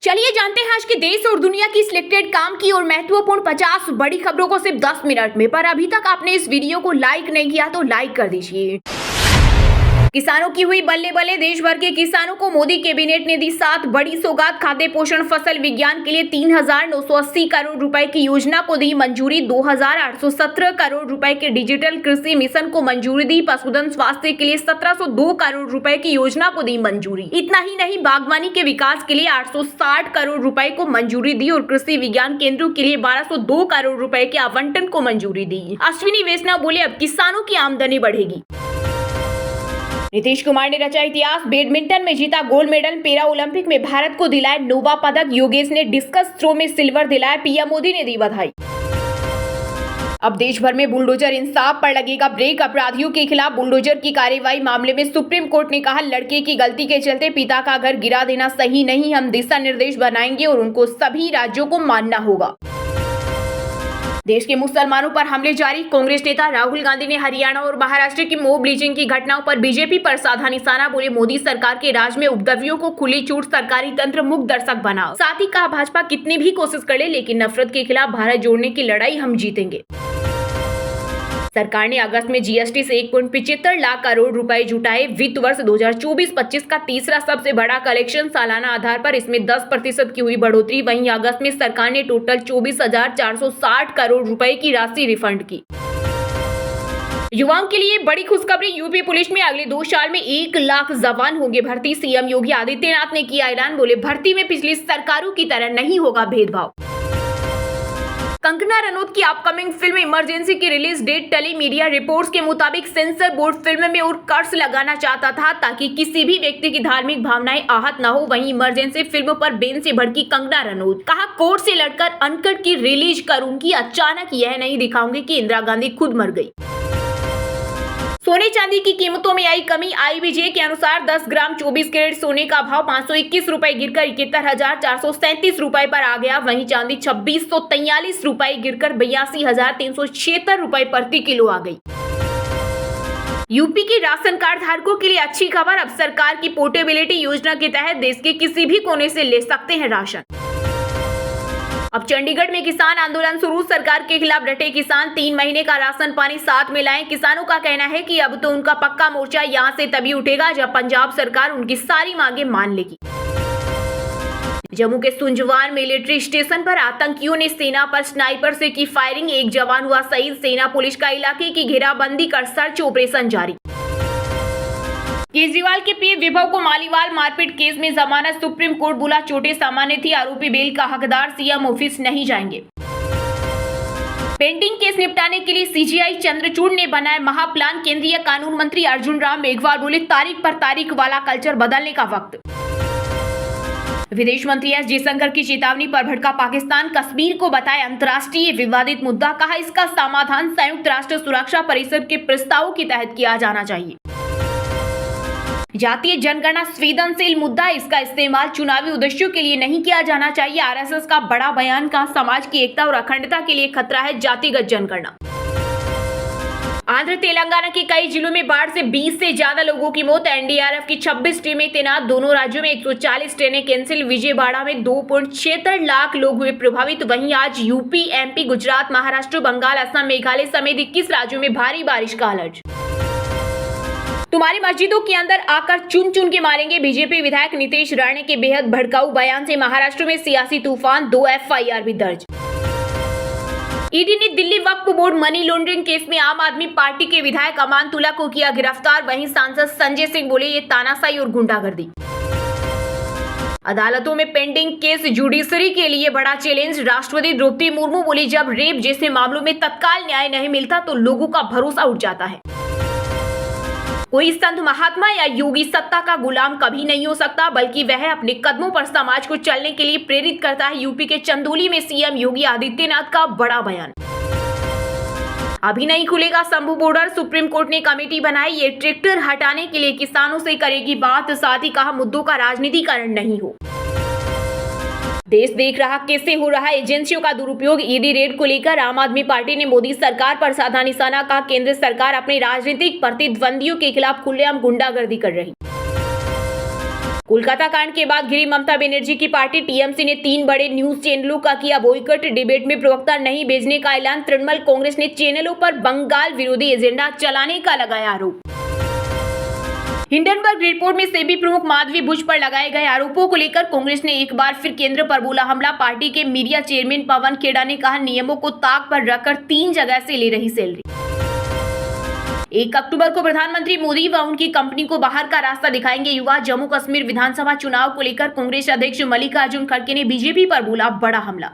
चलिए जानते हैं आज के देश और दुनिया की सिलेक्टेड काम की और महत्वपूर्ण 50 बड़ी खबरों को सिर्फ 10 मिनट में। पर अभी तक आपने इस वीडियो को लाइक नहीं किया तो लाइक कर दीजिए। किसानों की हुई बल्ले बल्ले, देश भर के किसानों को मोदी कैबिनेट ने दी 7 बड़ी सौगात। खाद्य पोषण फसल विज्ञान के लिए 3,980 करोड़ रुपए की योजना को दी मंजूरी। 2,817 करोड़ रुपए के डिजिटल कृषि मिशन को मंजूरी दी। पशुधन स्वास्थ्य के लिए 1,702 करोड़ रुपए की योजना को दी मंजूरी। इतना ही नहीं, बागवानी के विकास के लिए 860 करोड़ रुपए को मंजूरी दी और कृषि विज्ञान केंद्रों के लिए 1,202 करोड़ रुपए के आवंटन को मंजूरी दी। अश्विनी वैष्णव बोले, अब किसानों की आमदनी बढ़ेगी। नीतीश कुमार ने रचा इतिहास, बैडमिंटन में जीता गोल्ड मेडल। पैरा ओलंपिक में भारत को दिलाया नोवा पदक। योगेश ने डिस्कस थ्रो में सिल्वर दिलाया। पीएम मोदी ने दी बधाई। अब देश भर में बुलडोजर इंसाफ पर लगेगा ब्रेक। अपराधियों के खिलाफ बुलडोजर की कार्रवाई मामले में सुप्रीम कोर्ट ने कहा, लड़के की गलती के चलते पिता का घर गिरा देना सही नहीं। हम दिशा निर्देश बनाएंगे और उनको सभी राज्यों को मानना होगा। देश के मुसलमानों पर हमले जारी। कांग्रेस नेता राहुल गांधी ने हरियाणा और महाराष्ट्र की मॉब लिंचिंग की घटनाओं पर बीजेपी पर साधा निशाना। बोले, मोदी सरकार के राज में उपद्रवियों को खुली छूट, सरकारी तंत्र मुक्त दर्शक बनाओ। साथ ही कहा, भाजपा कितनी भी कोशिश करे लेकिन नफरत के खिलाफ भारत जोड़ने की लड़ाई हम जीतेंगे। सरकार ने अगस्त में जीएसटी से 1.75 लाख करोड़ रुपए जुटाए। वित्त वर्ष 2024-25 का तीसरा सबसे बड़ा कलेक्शन सालाना आधार पर इसमें 10% की हुई बढ़ोतरी। वहीं अगस्त में सरकार ने टोटल 24,460 करोड़ रुपए की राशि रिफंड की। युवाओं के लिए बड़ी खुशखबरी, यूपी पुलिस में अगले 2 साल में 1 लाख जवान होंगे भर्ती। सीएम योगी आदित्यनाथ ने किया ऐलान। बोले, भर्ती में पिछली सरकारों की तरह नहीं होगा भेदभाव। कंगना रनौत की अपकमिंग फिल्म इमरजेंसी की रिलीज डेट टली। मीडिया रिपोर्ट्स के मुताबिक सेंसर बोर्ड फिल्म में और कर्स लगाना चाहता था ताकि किसी भी व्यक्ति की धार्मिक भावनाएं आहत न हो। वहीं इमरजेंसी फिल्म पर बेन से भड़की कंगना रनौत। कहा, कोर्ट से लड़कर अनकट की रिलीज करूंगी। अचानक यह नहीं दिखाऊंगी कि इंदिरा गांधी खुद मर गई। सोने चांदी की कीमतों में आई कमी। आईबीजे के अनुसार 10 ग्राम 24 कैरेट सोने का भाव 521 रुपए गिरकर 71,437 रुपए पर आ गया। वहीं चांदी 2,643 रुपए गिरकर 82,376 रुपए प्रति किलो आ गई। यूपी के राशन कार्ड धारकों के लिए अच्छी खबर। अब सरकार की पोर्टेबिलिटी योजना के तहत देश के किसी भी कोने से ले सकते हैं राशन। अब चंडीगढ़ में किसान आंदोलन शुरू। सरकार के खिलाफ डटे किसान। 3 महीने का राशन पानी साथ में लाएं। किसानों का कहना है कि अब तो उनका पक्का मोर्चा यहां से तभी उठेगा जब पंजाब सरकार उनकी सारी मांगे मान लेगी। जम्मू के सुंजवान मिलिट्री स्टेशन पर आतंकियों ने सेना पर स्नाइपर से की फायरिंग। 1 जवान हुआ शहीद। सेना पुलिस का इलाके की घेराबंदी कर सर्च ऑपरेशन जारी। केजरीवाल के पीए विभव को मालीवाल मारपीट केस में जमानत। सुप्रीम कोर्ट बोला, चोटें सामान्य थी, आरोपी बेल का हकदार। सीएम ऑफिस नहीं जाएंगे। पेंडिंग केस निपटाने के लिए सीजीआई चंद्रचूड़ ने बनाया महाप्लान। केंद्रीय कानून मंत्री अर्जुन राम मेघवाल बोले, तारीख पर तारीख वाला कल्चर बदलने का वक्त। विदेश मंत्री एस जयशंकर की चेतावनी पर भड़का पाकिस्तान। कश्मीर को बताया अंतर्राष्ट्रीय विवादित मुद्दा। कहा, इसका समाधान संयुक्त राष्ट्र सुरक्षा परिषद के प्रस्तावों के तहत किया जाना चाहिए। जातीय जनगणना संवेदनशील मुद्दा, इसका इस्तेमाल चुनावी उद्देश्यों के लिए नहीं किया जाना चाहिए। आरएसएस का बड़ा बयान। का समाज की एकता और अखंडता के लिए खतरा है जातिगत जनगणना। आंध्र तेलंगाना के कई जिलों में बाढ़ से 20 से ज्यादा लोगों की मौत। एनडीआरएफ की 26 टीमें तैनात। दोनों राज्यों में 140 ट्रेनें कैंसिल। विजयवाड़ा में 2.76 लाख लोग हुए प्रभावित। वहीं आज यूपी, एमपी, गुजरात, महाराष्ट्र, बंगाल, असम, मेघालय समेत 21 राज्यों में भारी बारिश का अलर्ट। तुम्हारी मस्जिदों के अंदर आकर चुन चुन के मारेंगे। बीजेपी विधायक नितेश राणे के बेहद भड़काऊ बयान से महाराष्ट्र में सियासी तूफान। 2 एफआईआर भी दर्ज। ईडी ने Delhi Waqf board money laundering case में आम आदमी पार्टी के विधायक अमानतुल्ला को किया गिरफ्तार। वहीं सांसद संजय सिंह बोले, ये तानाशाही और गुंडागर्दी। अदालतों में पेंडिंग केस जुडिशरी के लिए बड़ा चैलेंज। राष्ट्रपति द्रौपदी मुर्मू बोली, जब रेप जैसे मामलों में तत्काल न्याय नहीं मिलता तो लोगों का भरोसा उठ जाता है। कोई संत महात्मा या योगी सत्ता का गुलाम कभी नहीं हो सकता, बल्कि वह अपने कदमों पर समाज को चलने के लिए प्रेरित करता है। यूपी के चंदौली में सीएम योगी आदित्यनाथ का बड़ा बयान। अभी नहीं खुलेगा शंभू बॉर्डर। सुप्रीम कोर्ट ने कमेटी बनाई। ये ट्रैक्टर हटाने के लिए किसानों से करेगी बात। साथ ही कहा, मुद्दों का राजनीतिकरण नहीं हो। देश देख रहा कैसे हो रहा है एजेंसियों का दुरुपयोग। ईडी रेड को लेकर आम आदमी पार्टी ने मोदी सरकार पर साधा निशाना। कहा, केंद्र सरकार अपने राजनीतिक प्रतिद्वंदियों के खिलाफ खुलेआम गुंडागर्दी कर रही। कोलकाता कांड के बाद घिरी ममता बनर्जी की पार्टी टीएमसी ने 3 बड़े न्यूज चैनलों का किया बॉयकॉट। डिबेट में प्रवक्ता नहीं भेजने का ऐलान। तृणमूल कांग्रेस ने चैनलों पर बंगाल विरोधी एजेंडा चलाने का लगाया आरोप। हिंडनबर्ग रिपोर्ट में सेबी प्रमुख माधवी बुच पर लगाए गए आरोपों को लेकर कांग्रेस ने एक बार फिर केंद्र पर बोला हमला। पार्टी के मीडिया चेयरमैन पवन खेड़ा ने कहा नियमों को ताक पर रखकर 3 जगह से ले रही सैलरी। 1 अक्टूबर को प्रधानमंत्री मोदी व उनकी कंपनी को बाहर का रास्ता दिखाएंगे युवा। जम्मू कश्मीर विधानसभा चुनाव को लेकर कांग्रेस अध्यक्ष मल्लिकार्जुन खड़गे ने बीजेपी पर बोला बड़ा हमला।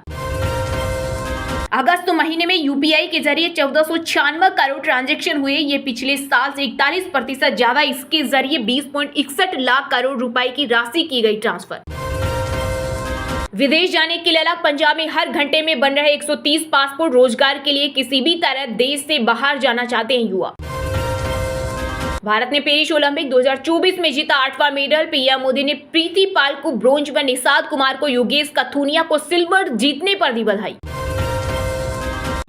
अगस्त महीने में यूपीआई के जरिए 1496 करोड़ ट्रांजैक्शन हुए। ये पिछले साल से 41% ज्यादा। इसके जरिए 20.61 लाख करोड़ रुपए की राशि की गई ट्रांसफर। विदेश जाने के लिए अलग। पंजाब में हर घंटे में बन रहे 130 पासपोर्ट। रोजगार के लिए किसी भी तरह देश से बाहर जाना चाहते हैं युवा। भारत ने पेरिस ओलंपिक 2024 में जीता 8वां मेडल। पीएम मोदी ने प्रीति पाल को ब्रोंज व निषाद कुमार को योगेश कथुनिया को सिल्वर जीतने पर दी बधाई।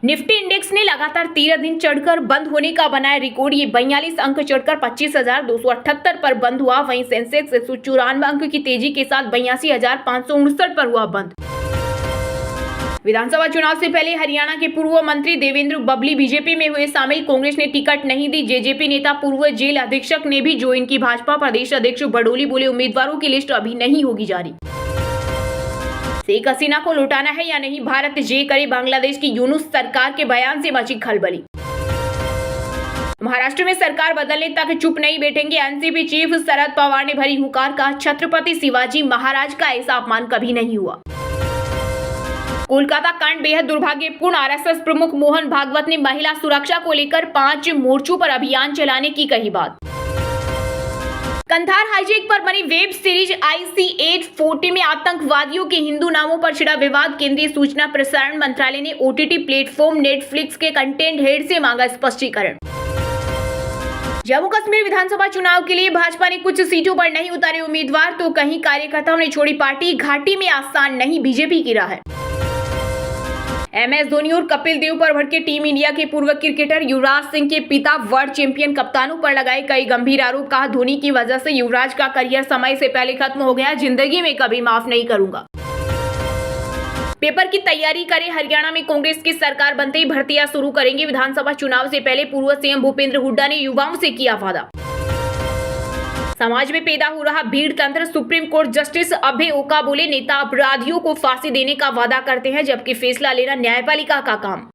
निफ्टी इंडेक्स ने लगातार 13 दिन चढ़कर बंद होने का बनाया रिकॉर्ड। ये 42 अंक चढ़कर 25,278 पर बंद हुआ। वहीं सेंसेक्स 194 अंक की तेजी के साथ 82,559 पर हुआ बंद। विधानसभा चुनाव से पहले हरियाणा के पूर्व मंत्री देवेंद्र बबली बीजेपी में हुए शामिल। कांग्रेस ने टिकट नहीं दी। जेजेपी नेता पूर्व जेल अधीक्षक ने भी ज्वाइन की। भाजपा प्रदेश अध्यक्ष बडोली बोले उम्मीदवारों की लिस्ट अभी नहीं होगी जारी। शेख हसीना को लौटाना है या नहीं, भारत जे करे बांग्लादेश की यूनुस सरकार के बयान से मची खलबली। महाराष्ट्र में सरकार बदलने तक चुप नहीं बैठेंगे। एनसीपी चीफ शरद पवार ने भरी हुंकार का छत्रपति शिवाजी महाराज का ऐसा अपमान कभी नहीं हुआ। कोलकाता कांड बेहद दुर्भाग्यपूर्ण। आरएसएस प्रमुख मोहन भागवत ने महिला सुरक्षा को लेकर 5 मोर्चों पर अभियान चलाने की कही बात। कंधार हाईजैक पर बनी वेब सीरीज IC-840 में आतंकवादियों के हिंदू नामों पर छिड़ा विवाद। केंद्रीय सूचना प्रसारण मंत्रालय ने OTT प्लेटफॉर्म नेटफ्लिक्स के कंटेंट हेड से मांगा स्पष्टीकरण। जम्मू कश्मीर विधानसभा चुनाव के लिए भाजपा ने कुछ सीटों पर नहीं उतारे उम्मीदवार, तो कहीं कार्यकर्ताओं ने छोड़ी पार्टी। घाटी में आसान नहीं बीजेपी की राह है। MS धोनी और कपिल देव पर भड़के टीम इंडिया के पूर्व क्रिकेटर युवराज सिंह के पिता वर्ल्ड चैंपियन कप्तानों पर लगाए कई गंभीर आरोप। कहा धोनी की वजह से युवराज का करियर समय से पहले खत्म हो गया। जिंदगी में कभी माफ नहीं करूंगा। पेपर की तैयारी करें। हरियाणा में कांग्रेस की सरकार बनते ही भर्तियां शुरू करेंगे। विधानसभा चुनाव से पहले पूर्व सीएम भूपेंद्र हुड्डा ने युवाओं से किया वादा। समाज में पैदा हो रहा भीड़ तंत्र। सुप्रीम कोर्ट जस्टिस अभय ओका बोले नेता अपराधियों को फांसी देने का वादा करते हैं, जबकि फैसला लेना न्यायपालिका का काम।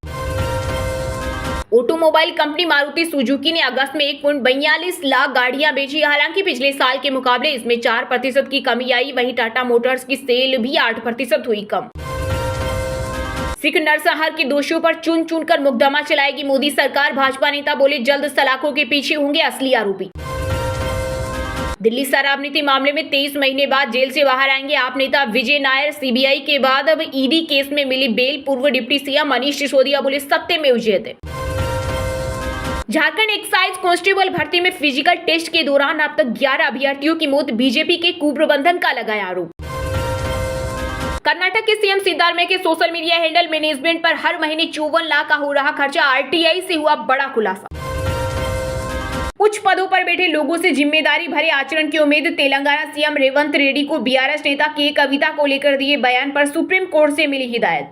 ऑटोमोबाइल कंपनी मारुति सुजुकी ने अगस्त में 1.42 लाख गाड़ियां बेची। हालांकि पिछले साल के मुकाबले इसमें 4% की कमी आई। वहीं टाटा मोटर्स की सेल भी 8% हुई कम। सिख नरसंहार के दोषियों पर चुन चुनकर मुकदमा चलाएगी मोदी सरकार। भाजपा नेता बोले जल्द सलाखों के पीछे होंगे असली आरोपी। दिल्ली शराब नीति मामले में 23 महीने बाद जेल से बाहर आएंगे आप नेता विजय नायर। सीबीआई के बाद अब ईडी केस में मिली बेल। पूर्व डिप्टी सीएम मनीष सिसोदिया बोले सत्यमेव जयते। झारखंड एक्साइज कांस्टेबल भर्ती में फिजिकल टेस्ट के दौरान अब तक 11 अभ्यर्थियों की मौत। बीजेपी के कुप्रबंधन का लगाया आरोप। कर्नाटक के सीएम सिद्धारमैया के सोशल मीडिया हैंडल मैनेजमेंट पर हर महीने 54 लाख का हो रहा खर्चा। आरटीआई से हुआ बड़ा खुलासा। उच्च पदों पर बैठे लोगों से जिम्मेदारी भरे आचरण की उम्मीद। तेलंगाना सीएम रेवंत रेड्डी को बीआरएस नेता के कविता को लेकर दिए बयान पर सुप्रीम कोर्ट से मिली हिदायत।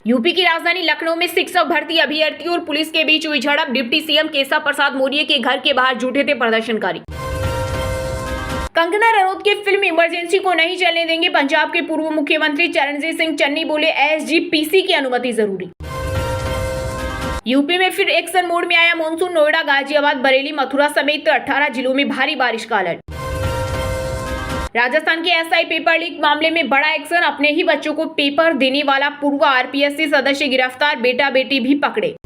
यूपी की राजधानी लखनऊ में शिक्षक भर्ती अभ्यर्थियों और पुलिस के बीच हुई झड़प। डिप्टी सीएम केशव प्रसाद मौर्य के घर के बाहर जुटे थे प्रदर्शनकारी। कंगना रनौत के फिल्म इमरजेंसी को नहीं चलने देंगे। पंजाब के पूर्व मुख्यमंत्री चरणजीत सिंह चन्नी बोले एसजीपीसी की अनुमति जरूरी। यूपी में फिर एक्शन मोड में आया मानसून। नोएडा, गाजियाबाद, बरेली, मथुरा समेत 18 जिलों में भारी बारिश का अलर्ट। राजस्थान के एसआई पेपर लीक मामले में बड़ा एक्शन। अपने ही बच्चों को पेपर देने वाला पूर्व आरपीएससी सदस्य गिरफ्तार। बेटा बेटी भी पकड़े।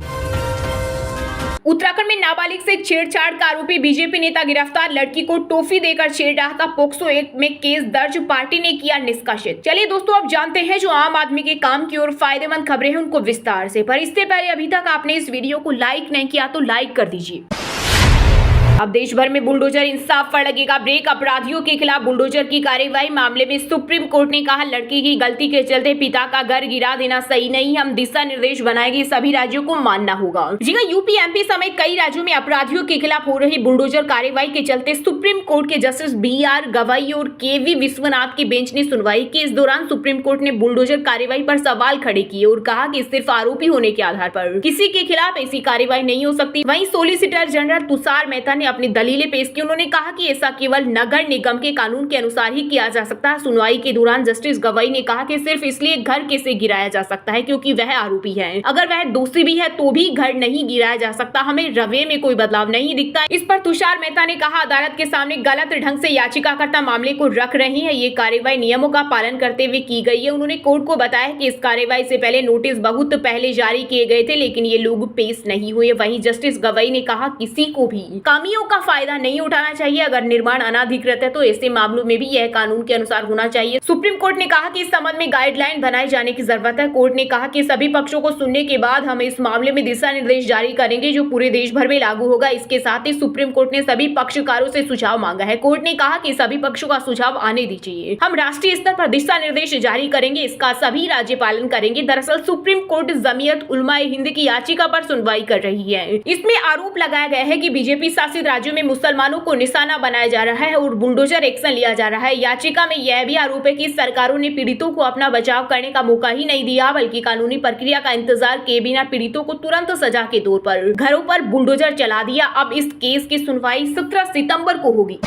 उत्तराखंड में नाबालिग से छेड़छाड़ का आरोपी बीजेपी नेता गिरफ्तार। लड़की को टॉफी देकर छेड़ा था। पोक्सो एक्ट में केस दर्ज। पार्टी ने किया निष्कासित। चलिए दोस्तों, अब जानते हैं जो आम आदमी के काम की और फायदेमंद खबरें हैं उनको विस्तार से। पर इससे पहले अभी तक आपने इस वीडियो को लाइक नहीं किया तो लाइक कर दीजिए। अब देश भर में बुलडोजर इंसाफ पर लगेगा ब्रेक। अपराधियों के खिलाफ बुलडोजर की कार्रवाई मामले में सुप्रीम कोर्ट ने कहा, लड़की की गलती के चलते पिता का घर गिरा देना सही नहीं, हम दिशा निर्देश बनाएंगे, सभी राज्यों को मानना होगा। जी हां, यूपी एमपी समेत कई राज्यों में अपराधियों के खिलाफ हो रही बुलडोजर कार्रवाई के चलते सुप्रीम कोर्ट के जस्टिस BR गवाई और KV विश्वनाथ की बेंच ने सुनवाई की। इस दौरान सुप्रीम कोर्ट ने बुलडोजर कार्रवाई पर सवाल खड़े किए और कहा कि सिर्फ आरोपी होने के आधार पर किसी के खिलाफ ऐसी कार्रवाई नहीं हो सकती। वहीं सोलिसिटर जनरल तुषार मेहता ने अपनी दलीलें पेश की। उन्होंने कहा कि ऐसा केवल नगर निगम के कानून के अनुसार ही किया जा सकता है। सुनवाई के दौरान जस्टिस गवाई ने कहा कि सिर्फ इसलिए घर कैसे गिराया जा सकता है क्योंकि वह आरोपी है, अगर वह दोषी भी है तो भी घर नहीं गिराया जा सकता, हमें रवैये में कोई बदलाव नहीं दिखता। इस पर तुषार मेहता ने कहा, अदालत के सामने गलत ढंग से याचिकाकर्ता मामले को रख रही है, ये कार्रवाई नियमों का पालन करते हुए की गई है। उन्होंने कोर्ट को बताया कि इस कार्रवाई से पहले नोटिस बहुत पहले जारी किए गए थे लेकिन ये लोग पेश नहीं हुए। वहीं जस्टिस गवाई ने कहा, किसी को भी कामियों का फायदा नहीं उठाना चाहिए, अगर निर्माण अनाधिकृत है तो ऐसे मामलों में भी यह कानून के अनुसार होना चाहिए। सुप्रीम कोर्ट ने कहा कि इस संबंध में गाइडलाइन बनाए जाने की जरूरत है। कोर्ट ने कहा कि सभी पक्षों को सुनने के बाद हम इस मामले में दिशा निर्देश जारी करेंगे जो पूरे देश भर में लागू होगा। इसके साथ ही सुप्रीम कोर्ट ने सभी पक्षकारों से सुझाव मांगा है। कोर्ट ने कहा कि सभी पक्षों का सुझाव आने दीजिए, हम राष्ट्रीय स्तर पर दिशा निर्देश जारी करेंगे, इसका सभी राज्य पालन करेंगे। दरअसल सुप्रीम कोर्ट जमीयत उलमाए हिंद की याचिका पर सुनवाई कर रही है। इसमें आरोप लगाया गया है कि बीजेपी शासित राज्यों में मुसलमानों को निशाना बनाया जा रहा है और बुलडोजर एक्शन लिया जा रहा है। याचिका में यह भी आरोप है कि सरकारों ने पीड़ितों को अपना बचाव करने का मौका ही नहीं दिया, बल्कि कानूनी प्रक्रिया का इंतजार किए बिना पीड़ितों को तुरंत सजा के तौर पर घरों पर बुलडोजर चला दिया। अब इस केस की सुनवाई 17 सितंबर को होगी।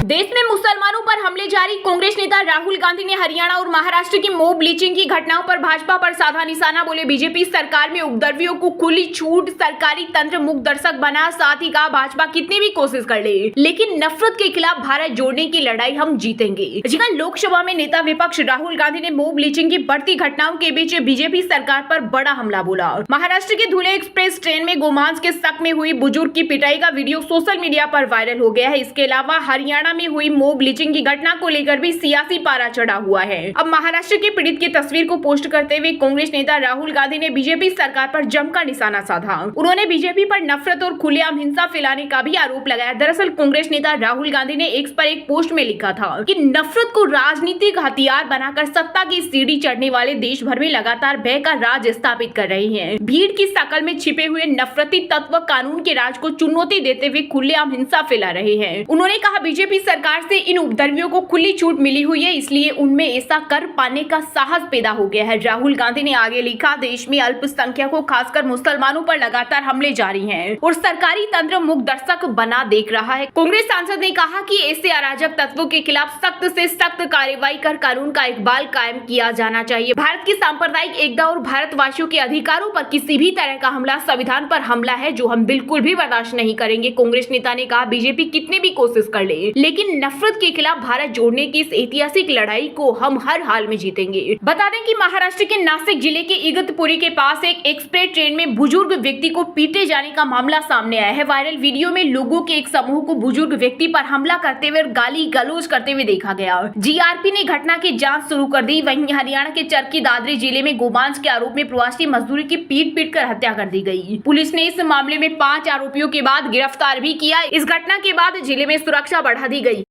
देश में मुसलमानों पर हमले जारी। कांग्रेस नेता राहुल गांधी ने हरियाणा और महाराष्ट्र की मॉब लिंचिंग की घटनाओं पर भाजपा पर साधा निशाना। बोले, बीजेपी सरकार में उपद्रवियों को खुली छूट, सरकारी तंत्र मुख दर्शक बना। साथ ही कहा, भाजपा कितनी भी कोशिश कर ले लेकिन नफरत के खिलाफ भारत जोड़ने की लड़ाई हम जीतेंगे। जी हां, लोकसभा में नेता विपक्ष राहुल गांधी ने मॉब लिंचिंग की बढ़ती घटनाओं के बीच बीजेपी सरकार पर बड़ा हमला बोला। महाराष्ट्र के धुले एक्सप्रेस ट्रेन में गोमांस के शक में हुई बुजुर्ग की पिटाई का वीडियो सोशल मीडिया पर वायरल हो गया है। इसके अलावा हरियाणा में हुई मॉब लिंचिंग की घटना को लेकर भी सियासी पारा चढ़ा हुआ है। अब महाराष्ट्र के पीड़ित की तस्वीर को पोस्ट करते हुए कांग्रेस नेता राहुल गांधी ने बीजेपी सरकार पर जमकर निशाना साधा। उन्होंने बीजेपी पर नफरत और खुलेआम हिंसा फैलाने का भी आरोप लगाया। दरअसल कांग्रेस नेता राहुल गांधी ने एक्स पर एक पोस्ट में लिखा था कि नफरत को राजनीतिक हथियार बनाकर सत्ता की सीढ़ी चढ़ने वाले देश भर में लगातार भय का राज स्थापित कर रहे हैं। भीड़ की शकल में छिपे हुए नफरती तत्व कानून के राज को चुनौती देते हुए खुलेआम हिंसा फैला रहे हैं। उन्होंने कहा, बीजेपी सरकार से इन उपद्रवियों को खुली छूट मिली हुई है, इसलिए उनमें ऐसा कर पाने का साहस पैदा हो गया है। राहुल गांधी ने आगे लिखा, देश में अल्पसंख्यकों खासकर मुसलमानों पर लगातार हमले जारी हैं और सरकारी तंत्र मुख दर्शक बना देख रहा है। कांग्रेस सांसद ने कहा कि ऐसे अराजक तत्वों के खिलाफ सख्त से सख्त कार्रवाई कर कानून का इकबाल कायम किया जाना चाहिए। भारत की सांप्रदायिक एकता और भारतवासियों के अधिकारों पर किसी भी तरह का हमला संविधान पर हमला है जो हम बिल्कुल भी बर्दाश्त नहीं करेंगे। कांग्रेस नेता ने कहा, बीजेपी कितनी भी कोशिश कर ले लेकिन नफरत के खिलाफ भारत जोड़ने की इस ऐतिहासिक लड़ाई को हम हर हाल में जीतेंगे। बता दें कि महाराष्ट्र के नासिक जिले के इगतपुरी के पास एक एक्सप्रेस ट्रेन में बुजुर्ग व्यक्ति को पीटे जाने का मामला सामने आया है। वायरल वीडियो में लोगों के एक समूह को बुजुर्ग व्यक्ति पर हमला करते हुए और गाली गलौज करते हुए देखा गया। जीआरपी ने घटना की जांच शुरू कर दी। वहीं हरियाणा के चरखी दादरी जिले में गोमांस के आरोप में प्रवासी मजदूर की पीट कर हत्या कर दी गई। पुलिस ने इस मामले में 5 आरोपियों के बाद गिरफ्तार भी किया। इस घटना के बाद जिले में सुरक्षा बढ़ा दी गई।